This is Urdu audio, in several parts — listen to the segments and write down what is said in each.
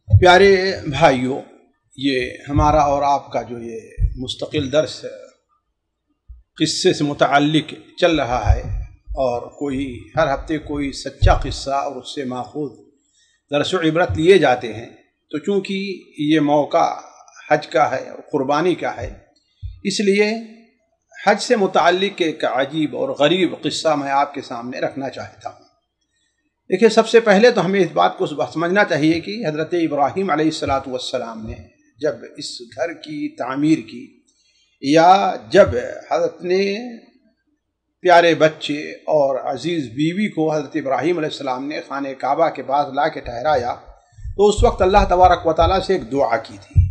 پیارے بھائیوں، یہ ہمارا اور آپ کا جو یہ مستقل درس قصے سے متعلق چل رہا ہے، اور ہر ہفتے کوئی سچا قصہ اور اس سے ماخوذ درس و عبرت لیے جاتے ہیں۔ تو چونکہ یہ موقع حج کا ہے اور قربانی کا ہے، اس لیے حج سے متعلق ایک عجیب اور غریب قصہ میں آپ کے سامنے رکھنا چاہتا ہوں۔ دیکھیں، سب سے پہلے تو ہمیں اس بات کو سمجھنا چاہیے کہ حضرت ابراہیم علیہ السلام نے جب اس گھر کی تعمیر کی، یا جب حضرت نے پیارے بچے اور عزیز بیوی کو حضرت ابراہیم علیہ السلام نے خانہ کعبہ کے پاس لا کے ٹھہرایا، تو اس وقت اللہ تبارک و تعالیٰ سے ایک دعا کی تھی۔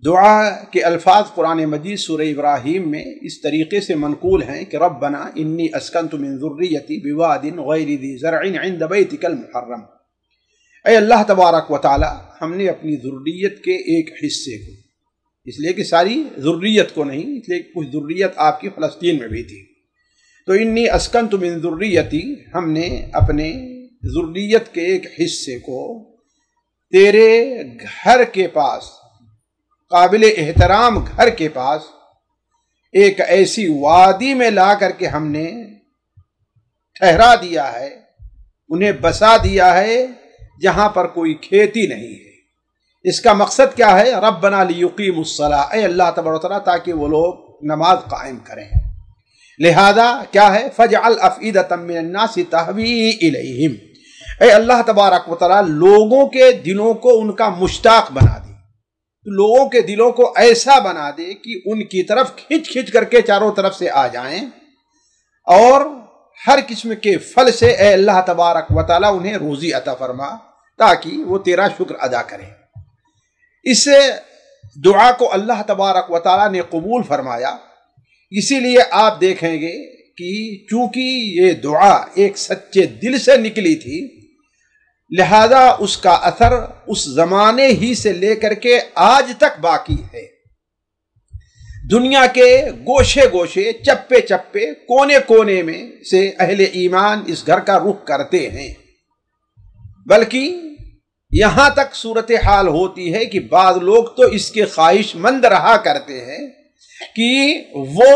دعا کے الفاظ قرآن مجید سورہ ابراہیم میں اس طریقے سے منقول ہیں کہ ربنا انی اسکنت من ذریتی بواد غیر ذی زرع عند بیتک المحرم، اے اللہ تبارک و تعالی، ہم نے اپنی ذریت کے ایک حصے کو، اس لیے کہ ساری ذریت کو نہیں، اس لیے کہ کچھ ذریت آپ کی فلسطین میں بھی تھی، تو انی اسکنت من ذریتی، ہم نے اپنے ذریت کے ایک حصے کو تیرے گھر کے پاس، قابل احترام گھر کے پاس، ایک ایسی وادی میں لا کر کے ہم نے ٹھہرا دیا ہے، انہیں بسا دیا ہے جہاں پر کوئی کھیتی نہیں ہے۔ اس کا مقصد کیا ہے؟ ربنا لیقیموا الصلاۃ، اے اللہ تبارک و تعالیٰ، تاکہ وہ لوگ نماز قائم کریں۔ لہذا کیا ہے؟ فجعل افئدۃ من الناس تہوی الیہم، اے اللہ تبارک و تعالیٰ، لوگوں کے دلوں کو ان کا مشتاق بنا دے، لوگوں کے دلوں کو ایسا بنا دے کہ ان کی طرف کھچ کر کے چاروں طرف سے آ جائیں، اور ہر قسم کے پھل سے اے اللہ تبارک و تعالیٰ انہیں روزی عطا فرما، تاکہ وہ تیرا شکر ادا کریں۔ اس دعا کو اللہ تبارک و تعالیٰ نے قبول فرمایا۔ اسی لیے آپ دیکھیں گے کہ چونکہ یہ دعا ایک سچے دل سے نکلی تھی، لہذا اس کا اثر اس زمانے ہی سے لے کر کے آج تک باقی ہے۔ دنیا کے گوشے گوشے، چپے چپے، کونے کونے میں سے اہل ایمان اس گھر کا رخ کرتے ہیں، بلکہ یہاں تک صورتحال ہوتی ہے کہ بعض لوگ تو اس کے خواہش مند رہا کرتے ہیں کہ وہ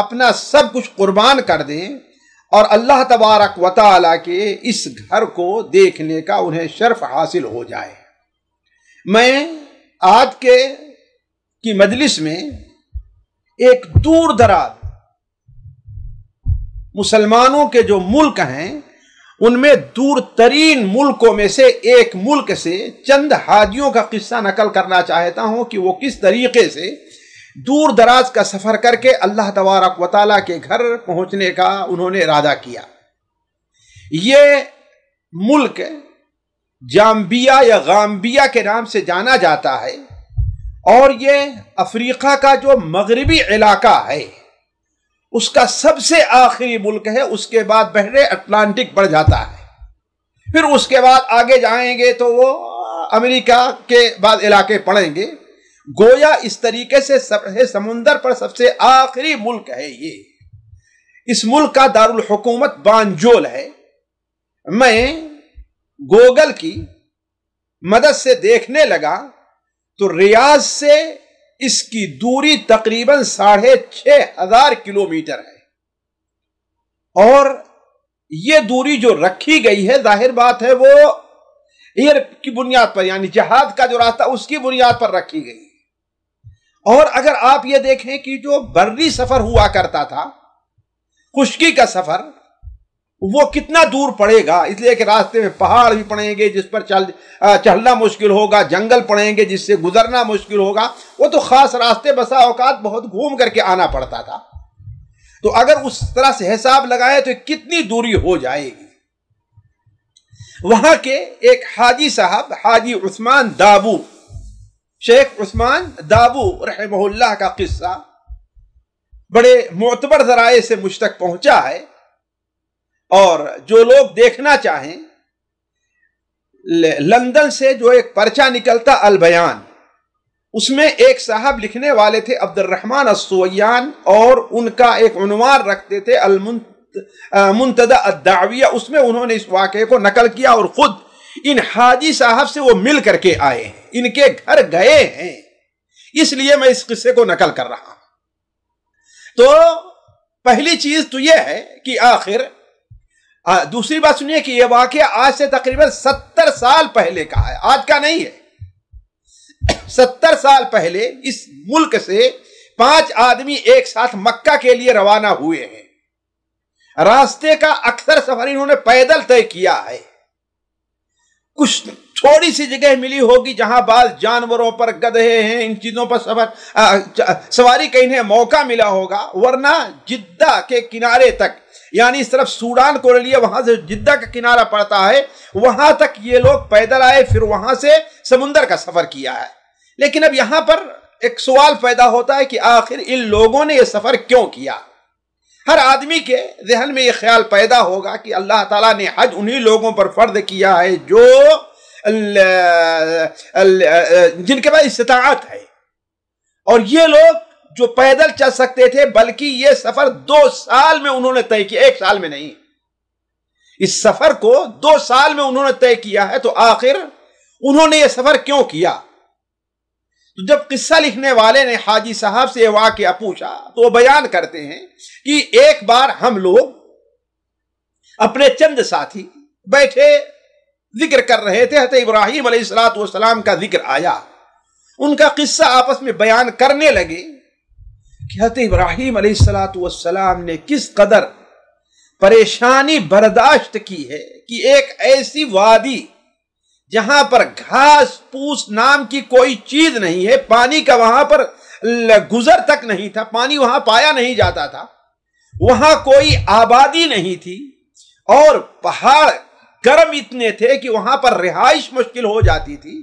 اپنا سب کچھ قربان کر دیں اور اللہ تبارک و تعالیٰ کے اس گھر کو دیکھنے کا انہیں شرف حاصل ہو جائے۔ میں آج کی مجلس میں ایک دور دراز مسلمانوں کے جو ملک ہیں، ان میں دور ترین ملکوں میں سے ایک ملک سے چند حاجیوں کا قصہ نقل کرنا چاہتا ہوں کہ وہ کس طریقے سے دور دراز کا سفر کر کے اللہ تبارک و تعالیٰ کے گھر پہنچنے کا انہوں نے ارادہ کیا۔ یہ ملک جامبیا یا غامبیا کے نام سے جانا جاتا ہے، اور یہ افریقہ کا جو مغربی علاقہ ہے اس کا سب سے آخری ملک ہے۔ اس کے بعد بحر اٹلانٹک پڑ جاتا ہے، پھر اس کے بعد آگے جائیں گے تو وہ امریکہ کے بعد علاقے پڑیں گے۔ گویا اس طریقے سے سمندر پر سب سے آخری ملک ہے یہ۔ اس ملک کا دارالحکومت بانجول ہے۔ میں گوگل کی مدد سے دیکھنے لگا تو ریاض سے اس کی دوری تقریباً 6500 کلومیٹر ہے، اور یہ دوری جو رکھی گئی ہے، ظاہر بات ہے وہ ایئر کی بنیاد پر، یعنی جہاز کا جو راستہ اس کی بنیاد پر رکھی گئی۔ اور اگر آپ یہ دیکھیں کہ جو بری سفر ہوا کرتا تھا، خشکی کا سفر، وہ کتنا دور پڑے گا، اس لیے کہ راستے میں پہاڑ بھی پڑیں گے جس پر چلنا مشکل ہوگا، جنگل پڑیں گے جس سے گزرنا مشکل ہوگا، وہ تو خاص راستے بسا اوقات بہت گھوم کر کے آنا پڑتا تھا۔ تو اگر اس طرح سے حساب لگائے تو کتنی دوری ہو جائے گی۔ وہاں کے ایک حاجی صاحب، حاجی عثمان دابو، شیخ عثمان دابو رحمہ اللہ کا قصہ بڑے معتبر ذرائع سے مجھ تک پہنچا ہے، اور جو لوگ دیکھنا چاہیں، لندن سے جو ایک پرچہ نکلتا البیان، اس میں ایک صاحب لکھنے والے تھے عبد الرحمن السویان، اور ان کا ایک عنوان رکھتے تھے منتدى الدعویہ۔ اس میں انہوں نے اس واقعے کو نقل کیا اور خود ان حاجی صاحب سے وہ مل کر کے آئے ہیں، ان کے گھر گئے ہیں، اس لیے میں اس قصے کو نقل کر رہا ہوں۔ تو پہلی چیز تو یہ ہے کہ آخر دوسری بات سنیے کہ یہ واقعہ آج سے تقریباً 70 سال پہلے کا ہے، آج کا نہیں ہے۔ 70 سال پہلے اس ملک سے 5 آدمی ایک ساتھ مکہ کے لیے روانہ ہوئے ہیں۔ راستے کا اکثر سفر انہوں نے پیدل طے کیا ہے۔ کچھ تھوڑی سی جگہ ملی ہوگی جہاں بعض جانوروں پر، گدھے ہیں، ان چیزوں پر سواری کا انہیں موقع ملا ہوگا، ورنہ جدہ کے کنارے تک، یعنی اس طرف سوڈان کو لے لیا، وہاں سے جدہ کا کنارہ پڑتا ہے، وہاں تک یہ لوگ پیدل آئے، پھر وہاں سے سمندر کا سفر کیا ہے۔ لیکن اب یہاں پر ایک سوال پیدا ہوتا ہے کہ آخر ان لوگوں نے یہ سفر کیوں کیا؟ ہر آدمی کے ذہن میں یہ خیال پیدا ہوگا کہ اللہ تعالیٰ نے حج انہی لوگوں پر فرض کیا ہے جو جن کے پاس استطاعت ہے، اور یہ لوگ جو پیدل چل سکتے تھے، بلکہ یہ سفر 2 سال میں انہوں نے طے کیا، 1 سال میں نہیں۔ اس سفر کو 2 سال میں انہوں نے طے کیا ہے، تو آخر انہوں نے یہ سفر کیوں کیا؟ تو جب قصہ لکھنے والے نے حاجی صاحب سے یہ واقعہ پوچھا تو وہ بیان کرتے ہیں کہ ایک بار ہم لوگ اپنے چند ساتھی بیٹھے ذکر کر رہے تھے، حضرت ابراہیم علیہ السلام کا ذکر آیا، ان کا قصہ آپس میں بیان کرنے لگے کہ حضرت ابراہیم علیہ السلام نے کس قدر پریشانی برداشت کی ہے کہ ایک ایسی وادی جہاں پر گھاس پوس نام کی کوئی چیز نہیں ہے، پانی کا وہاں پر گزر تک نہیں تھا، پانی وہاں پایا نہیں جاتا تھا، وہاں کوئی آبادی نہیں تھی، اور پہاڑ گرم اتنے تھے کہ وہاں پر رہائش مشکل ہو جاتی تھی۔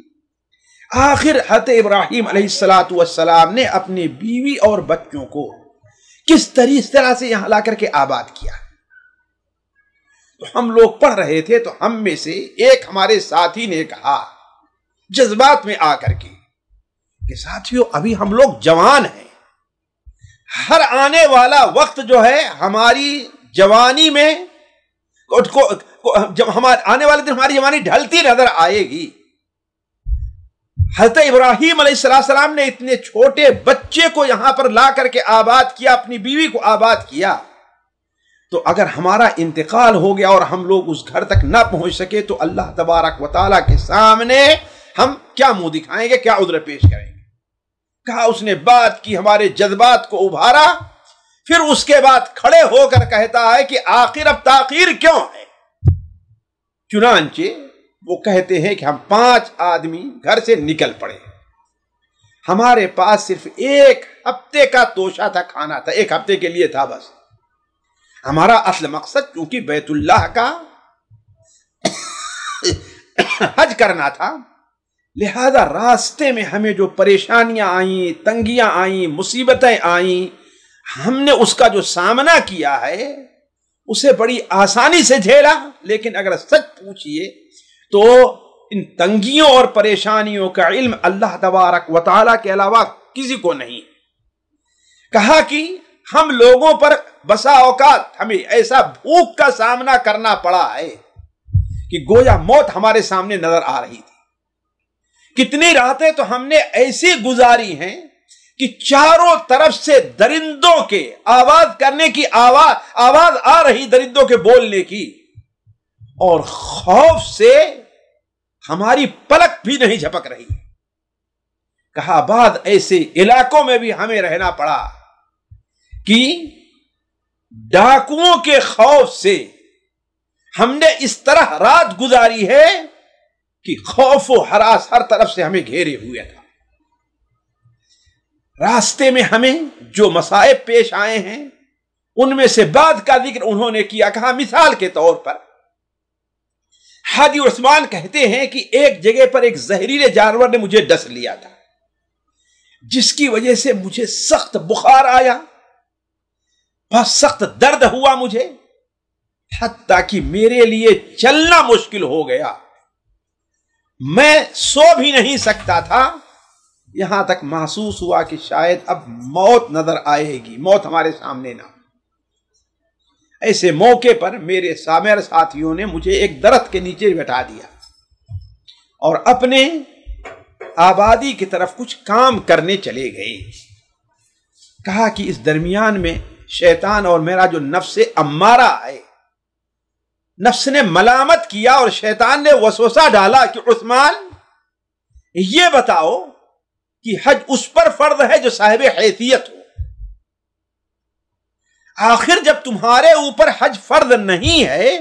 آخر حضرت ابراہیم علیہ السلام نے اپنی بیوی اور بچوں کو کس طرح سے یہاں لا کر کے آباد کیا۔ تو ہم لوگ پڑھ رہے تھے تو ہم میں سے ایک ہمارے ساتھی نے کہا جذبات میں آ کر کے کہ ساتھیو ابھی ہم لوگ جوان ہیں، ہر آنے والا وقت جو ہے ہماری جوانی میں جب آنے والے دن ہماری جوانی ڈھلتی نظر آئے گی۔ حضرت ابراہیم علیہ السلام نے اتنے چھوٹے بچے کو یہاں پر لا کر کے آباد کیا، اپنی بیوی کو آباد کیا، تو اگر ہمارا انتقال ہو گیا اور ہم لوگ اس گھر تک نہ پہنچ سکے تو اللہ تبارک و تعالیٰ کے سامنے ہم کیا منہ دکھائیں گے، کیا عذر پیش کریں گے؟ کہا اس نے بات کی، ہمارے جذبات کو ابھارا، پھر اس کے بعد کھڑے ہو کر کہتا ہے کہ آخر اب تاخیر کیوں ہے؟ چنانچہ وہ کہتے ہیں کہ ہم 5 آدمی گھر سے نکل پڑے، ہمارے پاس صرف 1 ہفتے کا توشہ تھا، کھانا تھا، 1 ہفتے کے لیے تھا بس۔ ہمارا اصل مقصد چونکہ بیت اللہ کا حج کرنا تھا، لہذا راستے میں ہمیں جو پریشانیاں آئیں، تنگیاں آئیں، مصیبتیں آئیں، ہم نے اس کا جو سامنا کیا ہے اسے بڑی آسانی سے جھیلا۔ لیکن اگر سچ پوچھئے تو ان تنگیوں اور پریشانیوں کا علم اللہ تبارک و تعالیٰ کے علاوہ کسی کو نہیں۔ کہا کہ ہم لوگوں پر بسا اوقات ہمیں ایسا بھوک کا سامنا کرنا پڑا ہے کہ گویا موت ہمارے سامنے نظر آ رہی تھی۔ کتنی راتیں تو ہم نے ایسی گزاری ہیں کہ چاروں طرف سے درندوں کے آواز کرنے کی آواز آ رہی، درندوں کے بولنے کی، اور خوف سے ہماری پلک بھی نہیں جھپک رہی۔ کہا بعد ایسے علاقوں میں بھی ہمیں رہنا پڑا کہ ڈاکوؤں کے خوف سے ہم نے اس طرح رات گزاری ہے کہ خوف و ہراس ہر طرف سے ہمیں گھیرے ہوئے تھا۔ راستے میں ہمیں جو مصائب پیش آئے ہیں ان میں سے بعد کا ذکر انہوں نے کیا۔ کہا مثال کے طور پر حاجی عثمان کہتے ہیں کہ ایک جگہ پر ایک زہریلے جانور نے مجھے ڈس لیا تھا، جس کی وجہ سے مجھے سخت بخار آیا، بہت سخت درد ہوا مجھے، حتیٰ کہ میرے لیے چلنا مشکل ہو گیا، میں سو بھی نہیں سکتا تھا، یہاں تک محسوس ہوا کہ شاید اب موت نظر آئے گی، موت ہمارے سامنے نہ۔ ایسے موقع پر میرے ساتھیوں نے مجھے ایک درخت کے نیچے بٹھا دیا، اور اپنے آبادی کی طرف کچھ کام کرنے چلے گئے. کہا کہ اس درمیان میں شیطان اور میرا جو نفس امارہ ہے، نفس نے ملامت کیا اور شیطان نے وسوسہ ڈالا کہ عثمان یہ بتاؤ کہ حج اس پر فرض ہے جو صاحب حیثیت ہو. آخر جب تمہارے اوپر حج فرض نہیں ہے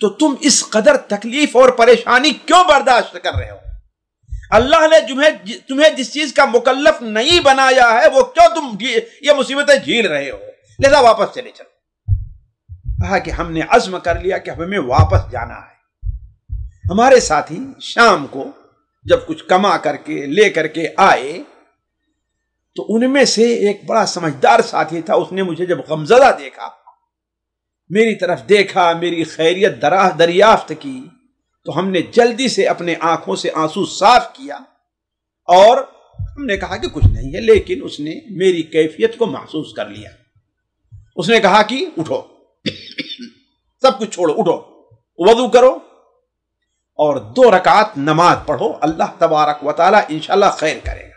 تو تم اس قدر تکلیف اور پریشانی کیوں برداشت کر رہے ہو؟ اللہ نے تمہیں جس چیز کا مکلف نہیں بنایا ہے وہ کیوں تم یہ مصیبتیں جھیل رہے ہو؟ لہذا واپس چلے چلو. کہا کہ ہم نے عزم کر لیا کہ ہمیں واپس جانا ہے. ہمارے ساتھی شام کو جب کچھ کما کر کے لے کر کے آئے تو ان میں سے ایک بڑا سمجھدار ساتھی تھا. اس نے مجھے جب غمزدہ دیکھا، میری طرف دیکھا، میری خیریت دریافت کی، تو ہم نے جلدی سے اپنے آنکھوں سے آنسو صاف کیا اور ہم نے کہا کہ کچھ نہیں ہے. لیکن اس نے میری کیفیت کو محسوس کر لیا. اس نے کہا کہ اٹھو، سب کچھ چھوڑو، اٹھو، وضو کرو اور 2 رکعت نماز پڑھو، اللہ تبارک و تعالی انشاءاللہ خیر کرے گا.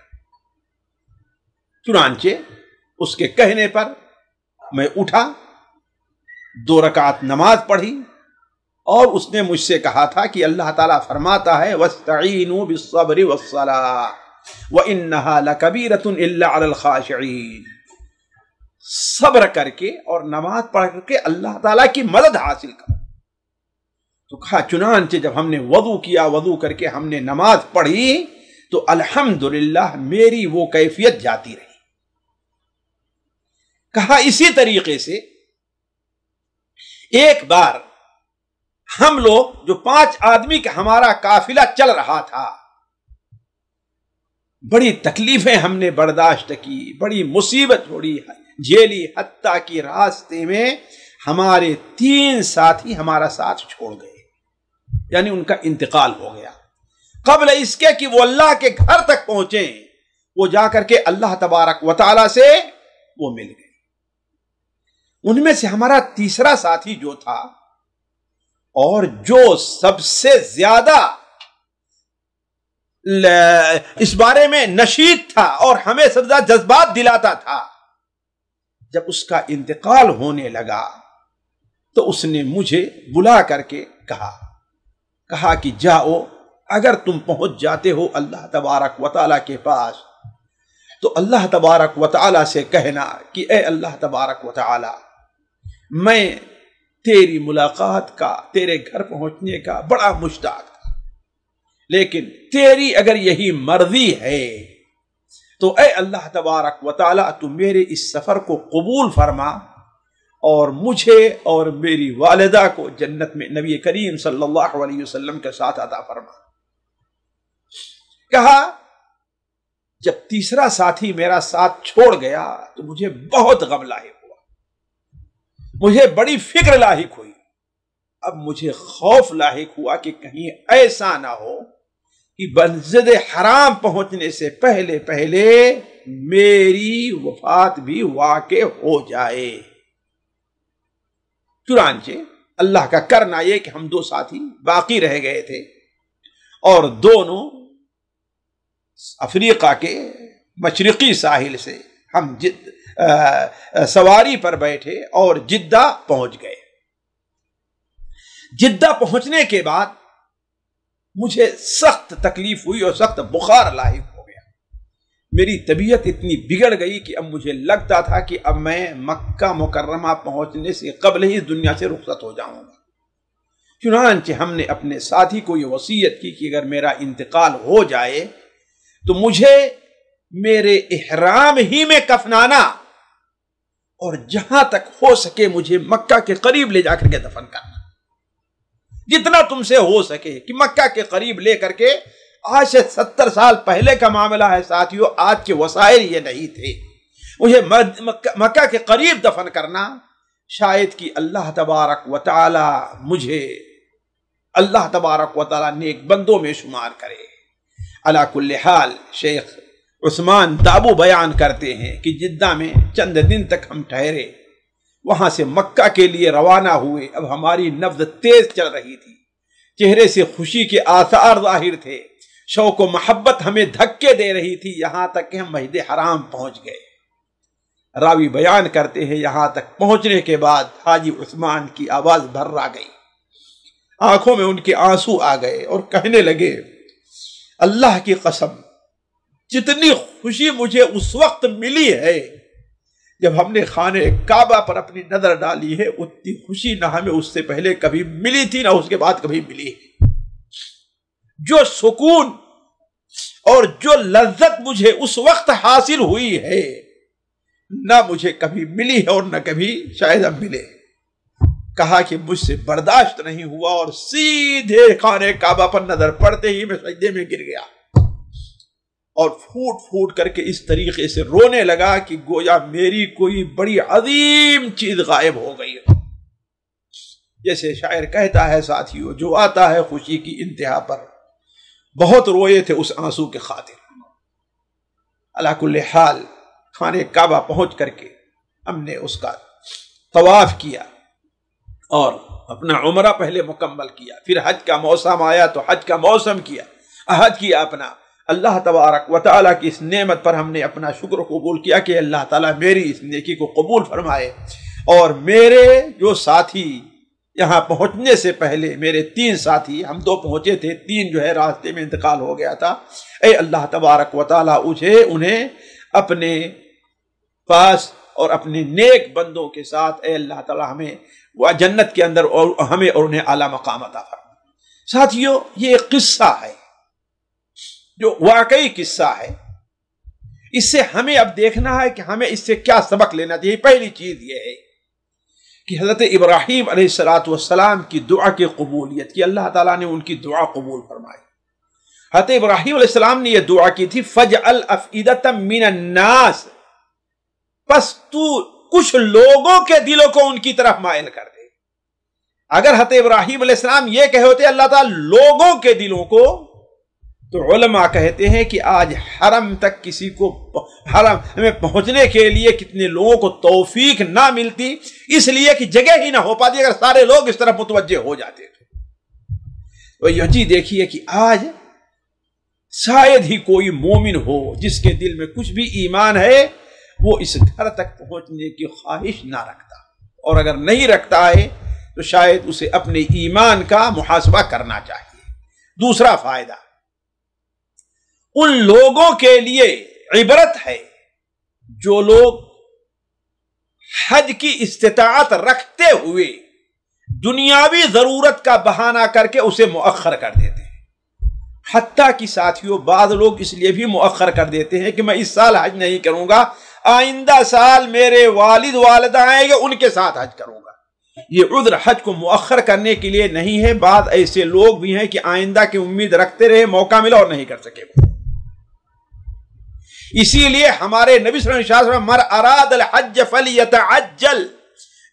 چنانچہ اس کے کہنے پر میں اٹھا، 2 رکعت نماز پڑھی اور اس نے مجھ سے کہا تھا کہ اللہ تعالیٰ فرماتا ہے وَاسْتَعِينُوا بِالصَّبْرِ وَالصَّلَاةِ وَإِنَّهَا لَكَبِيرَةٌ إِلَّا عَلَى الْخَاشِعِينَ. صبر کر کے اور نماز پڑھ کر کے اللہ تعالیٰ کی مدد حاصل کرو. تو کہا چنانچہ جب ہم نے وضو کیا، وضو کر کے ہم نے نماز پڑھی تو الحمدللہ میری وہ کیفیت جاتی رہی. کہا اسی طریقے سے ایک بار ہم لوگ جو 5 آدمی کا ہمارا قافلہ چل رہا تھا، بڑی تکلیفیں ہم نے برداشت کی، بڑی مصیبت بڑی جھیلی، حتیٰ کہ راستے میں ہمارے 3 ساتھی ہمارا ساتھ چھوڑ گئے، یعنی ان کا انتقال ہو گیا. قبل اس کے کہ وہ اللہ کے گھر تک پہنچیں، وہ جا کر کے اللہ تبارک و تعالی سے وہ مل گئے. ان میں سے ہمارا تیسرا ساتھی جو تھا اور جو سب سے زیادہ اس بارے میں نشید تھا اور ہمیں سب سے زیادہ جذبات دلاتا تھا، جب اس کا انتقال ہونے لگا تو اس نے مجھے بلا کر کے کہا کہ جاؤ، اگر تم پہنچ جاتے ہو اللہ تبارک و تعالیٰ کے پاس تو اللہ تبارک و تعالیٰ سے کہنا کہ اے اللہ تبارک و تعالیٰ، میں تیری ملاقات کا، تیرے گھر پہنچنے کا بڑا مشتاق تھا، لیکن تیری اگر یہی مرضی ہے تو اے اللہ تبارک و تعالیٰ تو میرے اس سفر کو قبول فرما اور مجھے اور میری والدہ کو جنت میں نبی کریم صلی اللہ علیہ وسلم کے ساتھ عطا فرما. کہا جب تیسرا ساتھی میرا ساتھ چھوڑ گیا تو مجھے بہت غم لاحق ہوا، مجھے بڑی فکر لاحق ہوئی. اب مجھے خوف لاحق ہوا کہ کہیں ایسا نہ ہو کہ مسجد حرام پہنچنے سے پہلے میری وفات بھی واقع ہو جائے. چنانچہ اللہ کا کرنا یہ کہ ہم 2 ساتھی باقی رہ گئے تھے اور دونوں افریقہ کے مشرقی ساحل سے ہم سواری پر بیٹھے اور جدہ پہنچ گئے. جدہ پہنچنے کے بعد مجھے سخت تکلیف ہوئی اور سخت بخار لاحق ہو گیا. میری طبیعت اتنی بگڑ گئی کہ اب مجھے لگتا تھا کہ اب میں مکہ مکرمہ پہنچنے سے قبل ہی اس دنیا سے رخصت ہو جاؤں گا. چنانچہ ہم نے اپنے ساتھی کو یہ وصیت کی کہ اگر میرا انتقال ہو جائے تو مجھے میرے احرام ہی میں کفنانا اور جہاں تک ہو سکے مجھے مکہ کے قریب لے جا کر کے دفن کرنا. جتنا تم سے ہو سکے کہ مکہ کے قریب لے کر کے، آج سے 70 سال پہلے کا معاملہ ہے ساتھیوں، آج کے وسائل یہ نہیں تھے. مجھے مکہ کے قریب دفن کرنا، شاید کہ اللہ تبارک و تعالی مجھے اللہ تبارک و تعالی نیک بندوں میں شمار کرے. علی کل حال شیخ عثمان دابو بیان کرتے ہیں کہ جدہ میں چند دن تک ہم ٹھہرے، وہاں سے مکہ کے لیے روانہ ہوئے. اب ہماری نبض تیز چل رہی تھی، چہرے سے خوشی کے آثار ظاہر تھے، شوق و محبت ہمیں دھکے دے رہی تھی، یہاں تک کہ ہم مسجد حرام پہنچ گئے۔ راوی بیان کرتے ہیں یہاں تک پہنچنے کے بعد حاجی عثمان کی آواز بھر گئی، آنکھوں میں ان کے آنسو آ گئے اور کہنے لگے اللہ کی قسم جتنی خوشی مجھے اس وقت ملی ہے جب ہم نے خانہ کعبہ پر اپنی نظر ڈالی ہے، اتنی خوشی نہ ہمیں اس سے پہلے کبھی ملی تھی نہ اس کے بعد کبھی ملی ہے۔ جو سکون اور جو لذت مجھے اس وقت حاصل ہوئی ہے نہ مجھے کبھی ملی ہے اور نہ کبھی شاید اب ملے۔ کہا کہ مجھ سے برداشت نہیں ہوا اور سیدھے خانہ کعبہ پر نظر پڑتے ہی میں سجدے میں گر گیا اور پھوٹ پھوٹ کر کے اس طریقے سے رونے لگا کہ گویا میری کوئی بڑی عظیم چیز غائب ہو گئی ہے۔ جیسے شاعر کہتا ہے ساتھیو، جو آتا ہے خوشی کی انتہا پر، بہت روئے تھے اس آنسو کے خاطر۔ علی کل حال خانہ کعبہ پہنچ کر کے ہم نے اس کا طواف کیا اور اپنا عمرہ پہلے مکمل کیا، پھر حج کا موسم آیا تو حج کا موسم کیا، عہد کیا اپنا۔ اللہ تبارک و تعالیٰ کی اس نعمت پر ہم نے اپنا شکر قبول کیا کہ اللہ تعالیٰ میری اس نیکی کو قبول فرمائے، اور میرے جو ساتھی یہاں پہنچنے سے پہلے میرے 3 ساتھی، ہم 2 پہنچے تھے، 3 جو ہے راستے میں انتقال ہو گیا تھا، اے اللہ تبارک و تعالیٰ انہیں اپنے پاس اور اپنے نیک بندوں کے ساتھ اے اللہ تعالیٰ ہمیں وہ جنت کے اندر اور ہمیں اور انہیں اعلیٰ مقام عطا فرمائے۔ ساتھیو، یہ ایک قصہ ہے جو واقعی قصہ ہے، اس سے ہمیں اب دیکھنا ہے کہ ہمیں اس سے کیا سبق لینا چاہیے۔ پہلی چیز یہ ہے کہ حضرت ابراہیم علیہ السلام کی دعا کی قبولیت کی، اللہ تعالیٰ نے ان کی دعا قبول فرمائی۔ حضرت ابراہیم علیہ السلام نے یہ دعا کی تھی فَجْعَلْ أَفْئِدَةً مِّنَ النَّاسِ، پس تو کچھ لوگوں کے دلوں کو ان کی طرف مائل کر دے۔ اگر حضرت ابراہیم علیہ السلام یہ کہے ہوتے اللہ تعالیٰ لوگوں کے دلوں کو، تو علماء کہتے ہیں کہ آج حرم تک کسی کو حرم میں پہنچنے کے لیے کتنے لوگوں کو توفیق نہ ملتی، اس لیے کہ جگہ ہی نہ ہو پاتی اگر سارے لوگ اس طرف متوجہ ہو جاتے تو یہ جی دیکھیے کہ آج شاید ہی کوئی مومن ہو جس کے دل میں کچھ بھی ایمان ہے وہ اس گھر تک پہنچنے کی خواہش نہ رکھتا، اور اگر نہیں رکھتا ہے تو شاید اسے اپنے ایمان کا محاسبہ کرنا چاہیے۔ دوسرا فائدہ، ان لوگوں کے لیے عبرت ہے جو لوگ حج کی استطاعت رکھتے ہوئے دنیاوی ضرورت کا بہانہ کر کے اسے مؤخر کر دیتے ہیں۔ حتیٰ کہ ساتھیوں بعض لوگ اس لیے بھی مؤخر کر دیتے ہیں کہ میں اس سال حج نہیں کروں گا، آئندہ سال میرے والد والدہ آئیں گے ان کے ساتھ حج کروں گا۔ یہ عذر حج کو مؤخر کرنے کے لیے نہیں ہے، بعض ایسے لوگ بھی ہیں کہ آئندہ کی امید رکھتے رہے، موقع ملا اور نہیں کر سکے۔ اسی لیے ہمارے نبی صلی اللہ علیہ وسلم مر اراد الحج فلیتعجل،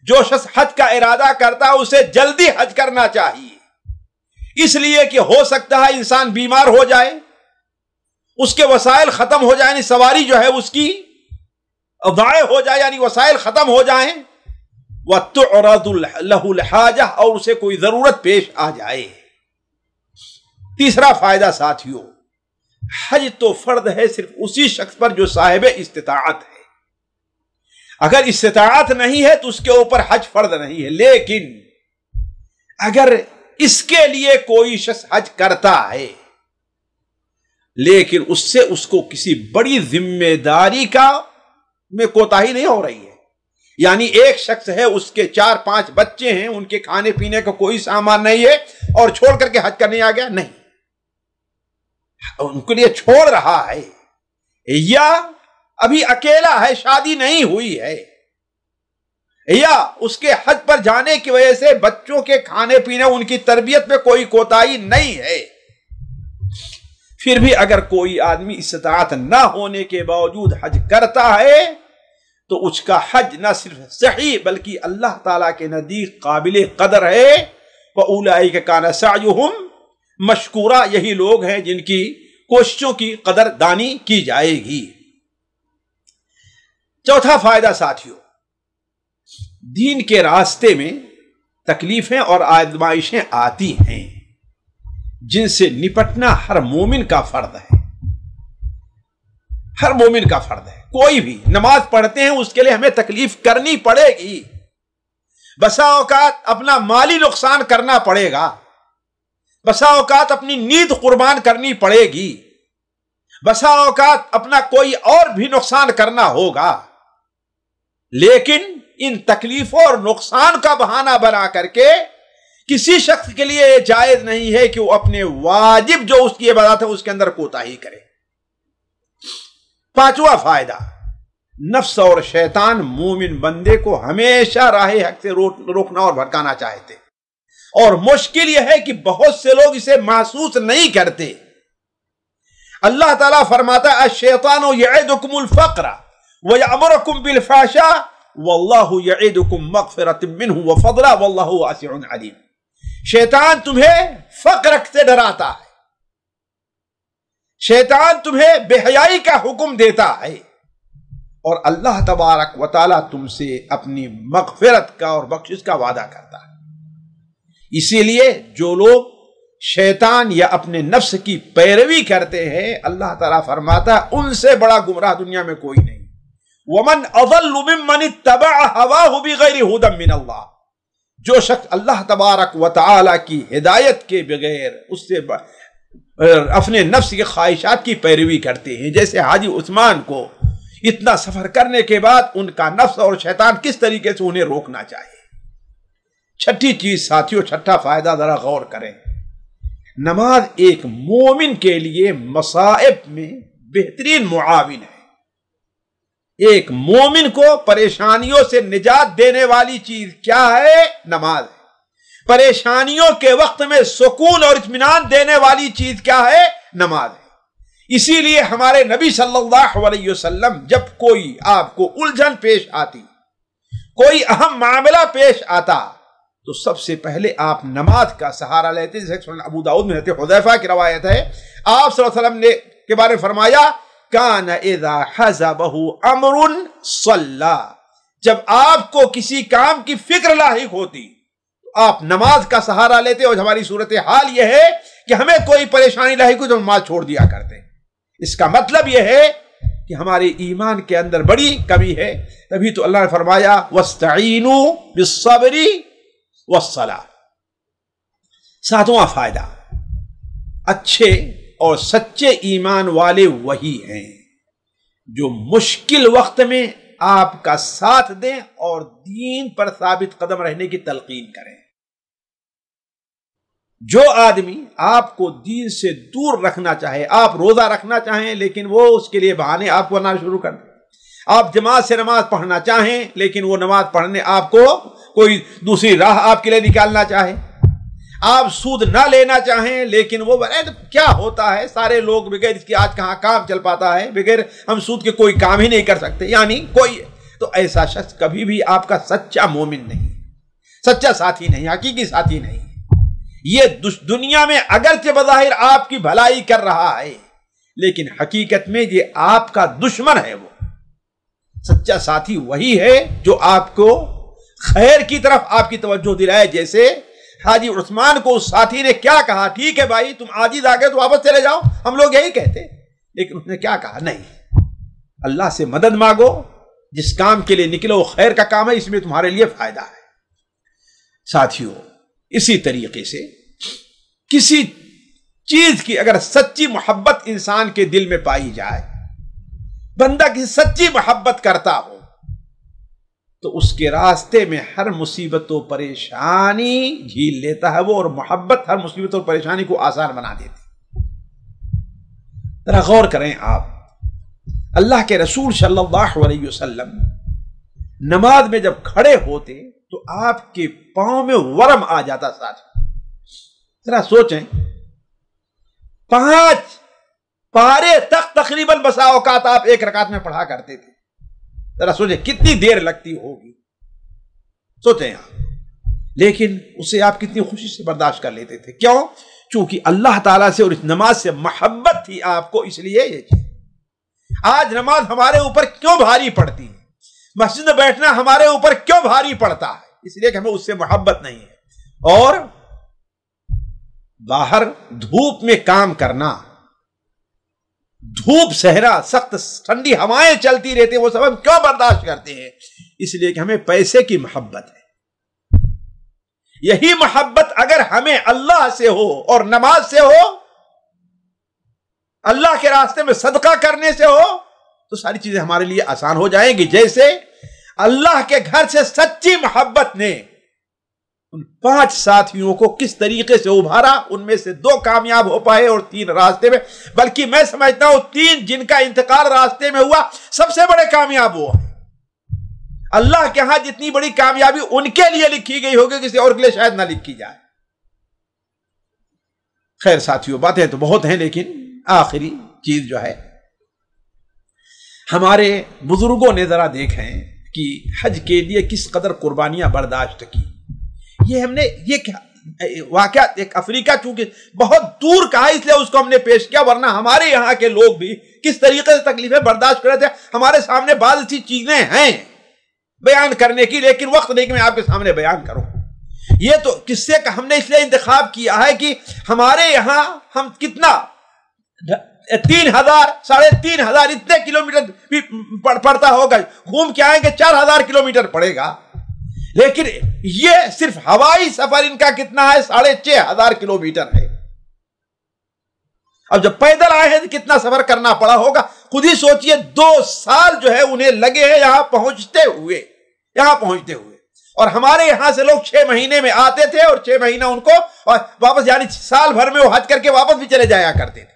جو شخص حج کا ارادہ کرتا ہے اسے جلدی حج کرنا چاہیے، اس لیے کہ ہو سکتا ہے انسان بیمار ہو جائے، اس کے وسائل ختم ہو جائیں، یعنی سواری جو ہے اس کی ضائع ہو جائے، یعنی وسائل ختم ہو جائیں، وَتُعْرَضُ لَهُ الْحَاجَةُ، اور اسے کوئی ضرورت پیش آ جائے۔ تیسرا فائدہ ساتھیوں، حج تو فرض ہے صرف اسی شخص پر جو صاحب استطاعت ہے۔ اگر استطاعت نہیں ہے تو اس کے اوپر حج فرض نہیں ہے، لیکن اگر اس کے لیے کوئی شخص حج کرتا ہے لیکن اس سے اس کو کسی بڑی ذمہ داری کا میں کوتاہی نہیں ہو رہی ہے، یعنی ایک شخص ہے اس کے 4-5 بچے ہیں، ان کے کھانے پینے کا کوئی سامان نہیں ہے اور چھوڑ کر کے حج کرنے آ گیا، نہیں، ان کے لیے چھوڑ رہا ہے، یا ابھی اکیلا ہے، شادی نہیں ہوئی ہے، یا اس کے حج پر جانے کی وجہ سے بچوں کے کھانے پینے ان کی تربیت میں کوئی کوتاہی نہیں ہے، پھر بھی اگر کوئی آدمی استطاعت نہ ہونے کے باوجود حج کرتا ہے تو اس کا حج نہ صرف صحیح بلکہ اللہ تعالیٰ کے نزدیک قابل قدر ہے۔ وَأُولَئِكَ كَانَ سَعْيُهُمْ مَشْكُورًا، یہی لوگ ہیں جن کی کوششوں کی قدر دانی کی جائے گی۔ چوتھا فائدہ ساتھیوں، دین کے راستے میں تکلیفیں اور آزمائشیں آتی ہیں، جن سے نپٹنا ہر مومن کا فرض ہے، ہر مومن کا فرض ہے۔ کوئی بھی نماز پڑھتے ہیں اس کے لیے ہمیں تکلیف کرنی پڑے گی، بسا اوقات اپنا مالی نقصان کرنا پڑے گا، بسا اوقات اپنی نیند قربان کرنی پڑے گی، بسا اوقات اپنا کوئی اور بھی نقصان کرنا ہوگا، لیکن ان تکلیفوں اور نقصان کا بہانہ بنا کر کے کسی شخص کے لیے یہ جائز نہیں ہے کہ وہ اپنے واجب جو اس کی عبادت ہے اس کے اندر کوتاہی کرے۔ پانچواں فائدہ، نفس اور شیطان مومن بندے کو ہمیشہ راہ حق سے روکنا اور بھٹکانا چاہتے، اور مشکل یہ ہے کہ بہت سے لوگ اسے محسوس نہیں کرتے۔ اللہ تعالیٰ فرماتا ہے الشیطان یعدکم الفقر ویأمرکم بالفحشاء واللہ یعدکم مغفرۃ منہ وفضلا واللہ واسع علیم۔ شیطان تمہیں فقر سے ڈراتا ہے، شیطان تمہیں بے حیائی کا حکم دیتا ہے، اور اللہ تبارک و تعالیٰ تم سے اپنی مغفرت کا اور بخشش کا وعدہ کرتا ہے۔ اسی لیے جو لوگ شیطان یا اپنے نفس کی پیروی کرتے ہیں، اللہ تعالیٰ فرماتا ہے ان سے بڑا گمراہ دنیا میں کوئی نہیں۔ وَمَنْ أَضَلُّ مِمَّنِ اتَّبَعَ هَوَاهُ بِغَيْرِ هُدًى مِّنَ اللَّهِ، جو شخص اللہ تبارک و تعالیٰ کی ہدایت کے بغیر اس سے اپنے نفس کے خواہشات کی پیروی کرتے ہیں، جیسے حاجی عثمان کو اتنا سفر کرنے کے بعد ان کا نفس اور شیطان کس طریقے سے انہیں روکنا چاہیے۔ چھٹی چیز ساتھیوں، چھٹا فائدہ ذرا غور کریں، نماز ایک مومن کے لیے مصائب میں بہترین معاون ہے۔ ایک مومن کو پریشانیوں سے نجات دینے والی چیز کیا ہے؟ نماز ہے۔ پریشانیوں کے وقت میں سکون اور اطمینان دینے والی چیز کیا ہے؟ نماز ہے۔ اسی لیے ہمارے نبی صلی اللہ علیہ وسلم جب کوئی آپ کو الجھن پیش آتی، کوئی اہم معاملہ پیش آتا، تو سب سے پہلے آپ نماز کا سہارا لیتے، جیسے ابو داؤد میں حضرت حذیفہ کی روایت ہے، آپ صلی اللہ علیہ وسلم نے کے بارے میں فرمایا کان اذا حزبہ امر صلی، جب آپ کو کسی کام کی فکر لاحق ہوتی تو آپ نماز کا سہارا لیتے، اور ہماری صورتحال یہ ہے کہ ہمیں کوئی پریشانی لاحق ہو تو نماز چھوڑ دیا کرتے۔ اس کا مطلب یہ ہے کہ ہمارے ایمان کے اندر بڑی کمی ہے، تبھی تو اللہ نے فرمایا واستعینوا بالصبر والصلاۃ۔ ساتواں فائدہ، اچھے اور سچے ایمان والے وہی ہیں جو مشکل وقت میں آپ کا ساتھ دیں اور دین پر ثابت قدم رہنے کی تلقین کریں۔ جو آدمی آپ کو دین سے دور رکھنا چاہے، آپ روزہ رکھنا چاہیں لیکن وہ اس کے لیے بہانے آپ کو بنانا شروع کر دیں، آپ جماعت سے نماز پڑھنا چاہیں لیکن وہ نماز پڑھنے آپ کو کوئی دوسری راہ آپ کے لیے نکالنا چاہے، آپ سود نہ لینا چاہیں لیکن وہ کیا ہوتا ہے، سارے لوگ بغیر اس کی آج کہاں کام چل پاتا ہے، بغیر ہم سود کے کوئی کام ہی نہیں کر سکتے، یعنی کوئی، تو ایسا شخص کبھی بھی آپ کا سچا مومن نہیں، سچا ساتھی نہیں، حقیقی ساتھی نہیں۔ یہ دنیا میں اگرچہ بظاہر آپ کی بھلائی کر رہا ہے لیکن حقیقت میں یہ آپ کا دشمن ہے۔ وہ سچا ساتھی وہی ہے جو آپ کو خیر کی طرف آپ کی توجہ دلائے، جیسے حاجی عثمان کو اس ساتھی نے کیا کہا، ٹھیک ہے بھائی تم عاجز آ گئے تو واپس چلے جاؤ، ہم لوگ یہی کہتے، لیکن اس نے کیا کہا، نہیں، اللہ سے مدد مانگو، جس کام کے لیے نکلو وہ خیر کا کام ہے، اس میں تمہارے لیے فائدہ ہے۔ ساتھیوں، اسی طریقے سے کسی چیز کی اگر سچی محبت انسان کے دل میں پائی جائے، بندہ کی سچی محبت کرتا ہو تو اس کے راستے میں ہر مصیبت و پریشانی جھیل لیتا ہے وہ، اور محبت ہر مصیبت اور پریشانی کو آسان بنا دیتی۔ ذرا غور کریں آپ، اللہ کے رسول صلی اللہ علیہ وسلم نماز میں جب کھڑے ہوتے تو آپ کے پاؤں میں ورم آ جاتا۔ ساتھ ذرا سوچیں، 5 پارے تک تقریباً بسا اوقات آپ ایک رکعت میں پڑھا کرتے تھے، ذرا سوچیں کتنی دیر لگتی ہوگی، سوچیں آپ، لیکن اسے آپ کتنی خوشی سے برداشت کر لیتے تھے، کیوں؟ چونکہ اللہ تعالیٰ سے اور اس نماز سے محبت تھی آپ کو، اس لیے یہ چیز۔ آج نماز ہمارے اوپر کیوں بھاری پڑتی ہے، مسجد میں بیٹھنا ہمارے اوپر کیوں بھاری پڑتا ہے؟ اس لیے کہ ہمیں اس سے محبت نہیں ہے، اور باہر دھوپ میں کام کرنا، دھوپ صحرا سخت ٹھنڈی ہوائیں چلتی رہتی ہیں، وہ سب ہم کیوں برداشت کرتے ہیں؟ اس لیے کہ ہمیں پیسے کی محبت ہے۔ یہی محبت اگر ہمیں اللہ سے ہو اور نماز سے ہو، اللہ کے راستے میں صدقہ کرنے سے ہو، تو ساری چیزیں ہمارے لیے آسان ہو جائیں گی۔ جیسے اللہ کے گھر سے سچی محبت نے ان 5 ساتھیوں کو کس طریقے سے ابھارا، ان میں سے 2 کامیاب ہو پائے اور 3 راستے میں، بلکہ میں سمجھتا ہوں 3 جن کا انتقال راستے میں ہوا سب سے بڑے کامیاب ہوا۔ اللہ کے ہاں جتنی بڑی کامیابی ان کے لیے لکھی گئی ہوگی، کسی اور کے لیے شاید نہ لکھی جائے۔ خیر ساتھیوں، باتیں تو بہت ہیں، لیکن آخری چیز جو ہے، ہمارے بزرگوں نے ذرا دیکھیں کہ حج کے لیے کس قدر قربانیاں برداشت کی۔ یہ ہم نے یہ واقعہ ایک افریقہ چونکہ بہت دور کا ہے، اس لیے اس کو ہم نے پیش کیا، ورنہ ہمارے یہاں کے لوگ بھی کس طریقے سے تکلیفیں برداشت کر رہے تھے۔ ہمارے سامنے بعض سی چیزیں ہیں بیان کرنے کی، لیکن وقت نہیں کہ میں آپ کے سامنے بیان کروں۔ یہ تو قصے کا ہم نے اس لیے انتخاب کیا ہے کہ ہمارے یہاں ہم کتنا 3000 3500 اتنے کلومیٹر پڑتا ہوگا، گھوم کے آئیں گے 4000 کلومیٹر پڑے گا، لیکن یہ صرف ہوائی سفر ان کا کتنا ہے، 6500 کلومیٹر ہے۔ اب جب پیدل آئے ہیں تو کتنا سفر کرنا پڑا ہوگا، خود ہی سوچئے۔ 2 سال جو ہے انہیں لگے ہیں یہاں پہنچتے ہوئے، اور ہمارے یہاں سے لوگ 6 مہینے میں آتے تھے، اور 6 مہینہ ان کو واپس، یعنی سال بھر میں وہ حج کر کے واپس بھی چلے جایا کرتے تھے۔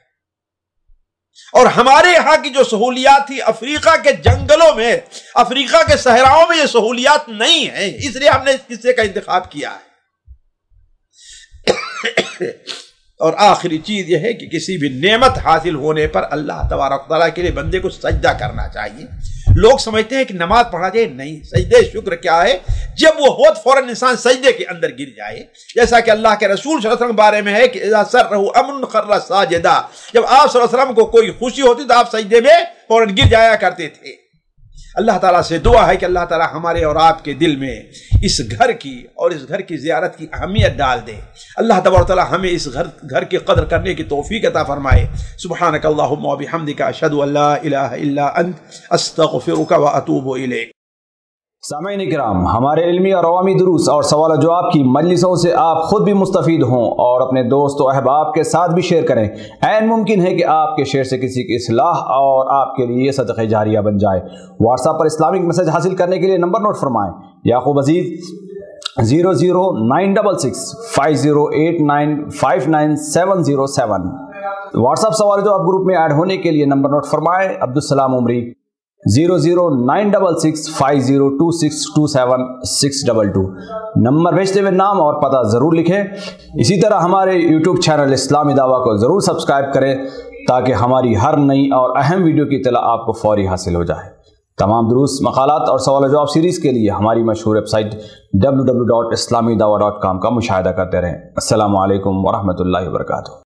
اور ہمارے یہاں کی جو سہولیات تھی، افریقہ کے جنگلوں میں، افریقہ کے صحراؤں میں یہ سہولیات نہیں ہیں، اس لیے ہم نے اس قصے کا انتخاب کیا ہے۔ اور آخری چیز یہ ہے کہ کسی بھی نعمت حاصل ہونے پر اللہ تبارک تعالیٰ کے لیے بندے کو سجدہ کرنا چاہیے۔ لوگ سمجھتے ہیں کہ نماز پڑھا جائے، نہیں، سجدے شکر کیا ہے؟ جب وہ ہو فوراً انسان سجدے کے اندر گر جائے، جیسا کہ اللہ کے رسول صلی اللہ علیہ وسلم کے بارے میں ہے کہ اذا سرہ امر خر ساجدا، جب آپ صلی اللہ علیہ وسلم کو کوئی خوشی ہوتی تو آپ سجدے میں فوراً گر جایا کرتے تھے۔ اللہ تعالیٰ سے دعا ہے کہ اللہ تعالیٰ ہمارے اور آپ کے دل میں اس گھر کی اور اس گھر کی زیارت کی اہمیت ڈال دے۔ اللہ تبارک تعالیٰ ہمیں اس گھر کی قدر کرنے کی توفیق عطا فرمائے۔ سبحانک اللہم و بحمدک، اشہد ان لا الہ الا انت، استغفرک و اتوب الیک۔ سامعین کرام، ہمارے علمی اور عوامی دروس اور سوال و جواب کی مجلسوں سے آپ خود بھی مستفید ہوں اور اپنے دوست و احباب کے ساتھ بھی شیئر کریں۔ عین ممکن ہے کہ آپ کے شیئر سے کسی کی اصلاح اور آپ کے لیے صدقہ جاریہ بن جائے۔ واٹس ایپ پر اسلامک میسج حاصل کرنے کے لیے نمبر نوٹ فرمائیں: یعقوب عزیز 00966 5089 59707۔ واٹس ایپ سوال جو آپ گروپ میں ایڈ ہونے کے لیے نمبر نوٹ فرمائیں: عبدالسلام عمری 00966 502627 622۔ نمبر بھیجتے ہوئے نام اور پتہ ضرور لکھیں۔ اسی طرح ہمارے یوٹیوب چینل اسلامی دعویٰ کو ضرور سبسکرائب کریں تاکہ ہماری ہر نئی اور اہم ویڈیو کی اطلاع آپ کو فوری حاصل ہو جائے۔ تمام دروس، مقالات اور سوال و جواب سیریز کے لیے ہماری مشہور ویب سائٹ www.islamidawah.com کا مشاہدہ کرتے رہیں۔ السلام علیکم ورحمۃ اللہ وبرکاتہ۔